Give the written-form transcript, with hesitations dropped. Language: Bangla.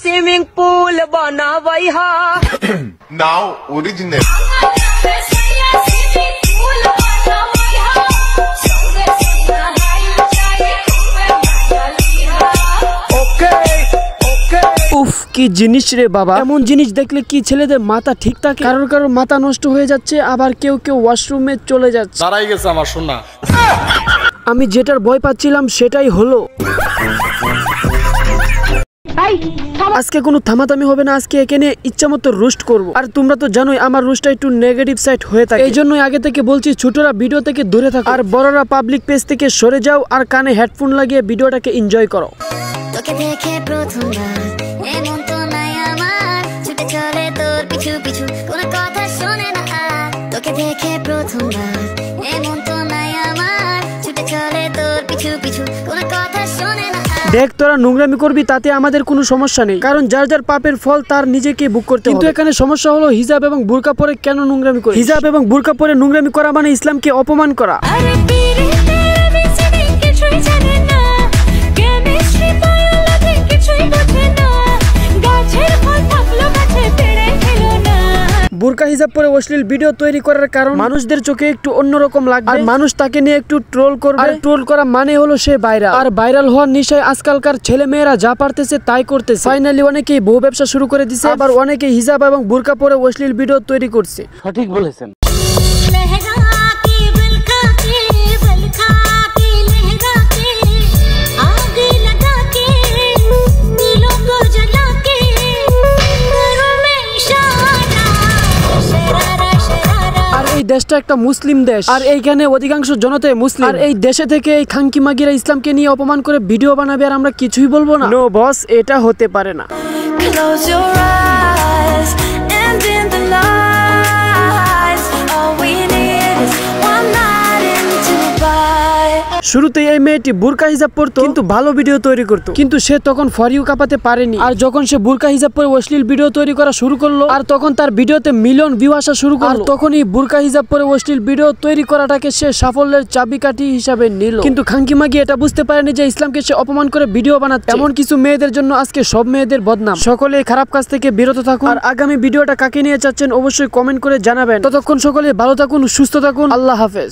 स्विमिंग पूल बनावई हा नाउ ओरिजिनल উফ কি জিনিস রে বাবা, এমন জিনিস দেখলে কি ছেলেদের মাথা ঠিক থাকে? কারোর কারোর মাথা নষ্ট হয়ে যাচ্ছে, আবার কেউ কেউ ওয়াশরুমে চলে যাচ্ছে। দাঁড়াই গেছে আমার সোনা। আমি যেটার ভয় পাচ্ছিলাম সেটাই হলো। আজকে কোনো থামাথামি হবে না, আজকে এখানে ইচ্ছা মতো রোস্ট করবো। আর তোমরা তো জানোই আমার রোস্টটা একটু নেগেটিভ সাইড হয়ে থাকে, এই জন্যই আগে থেকে বলছি ছোটরা ভিডিও থেকে দূরে থাকো, আর বড়রা পাবলিক পেজ থেকে সরে যাও, আর কানে হেডফোন লাগিয়ে ভিডিওটাকে এনজয় করো। তোকে দেখে প্রথমবার এমন তো নাই আমার, ছুটে চলে তোর পিছু পিছু কোনো কথা শোনে না আর। তোকে দেখে প্রথমবার এমন তো নাই আমার, ছুটে চলে তোর পিছু পিছু কোনো কথা শোনে না। দেখ তোরা নোংরামি করবি তাতে আমাদের কোনো সমস্যা নেই, কারণ যার যার পাপের ফল তার নিজেকে ভোগ করতে হবে। কিন্তু এখানে সমস্যা হলো হিজাব এবং বুরকা পরে কেন নোংরামি করে? হিজাব এবং বুরকা পরে নোংরামি করা মানে ইসলামকে অপমান করা। বুরকা হিজাব পরে অশ্লীল ভিডিও তৈরি করার কারণ মানুষদের চোখে একটু অন্যরকম লাগবে, আর মানুষ তাকে নিয়ে একটু ট্রোল করবে। আর ট্রোল করা মানে হলো সে ভাইরাল, আর ভাইরাল হওয়ার নেশায় আজকালকার ছেলে মেয়েরা যা পারতেছে তাই করতেছে। ফাইনালি অনেকেই বউ ব্যবসা শুরু করে দিছে, আবার অনেকে হিজাব এবং বুরকা পরে অশ্লীল ভিডিও তৈরি করছে। সঠিক বলেছেন। দেশটা একটা মুসলিম দেশ, আর এইখানে অধিকাংশ জনতাই মুসলিম, আর এই দেশে থেকে এই খাঙ্কি মাগিরা ইসলামকে নিয়ে অপমান করে ভিডিও বানাবে আর আমরা কিছুই বলবো না? নো বস, এটা হতে পারে না। শুরুতে এই মেয়েটি বুরকা হিজাব পরতো, কিন্তু ভালো ভিডিও তৈরি করতো, কিন্তু সে তখন ফর ইউ কাঁপাতে পারেনি। আর যখন সে বুরকা হিজাব পরে অশ্লীল ভিডিও তৈরি করা শুরু করলো, আর তখন তার ভিডিওতে মিলিয়ন ভিউ আসা শুরু করলো, তখনই বুরকা হিজাব পরে অশ্লীল ভিডিও তৈরি করাটাকে সে সাফল্যের চাবিকাঠি হিসাবে নিল। কিন্তু খাঙ্কি মাগি এটা বুঝতে পারেনি যে ইসলামকে সে অপমান করে ভিডিও বানাচ্ছে। এমন কিছু মেয়েদের জন্য আজকে সব মেয়েদের বদনাম। সকলে খারাপ কাজ থেকে বিরত থাকুন, আর আগামী ভিডিওটা কাকে নিয়ে চাচ্ছেন অবশ্যই কমেন্ট করে জানাবেন। ততক্ষণ সকলে ভালো থাকুন, সুস্থ থাকুন, আল্লাহ হাফেজ।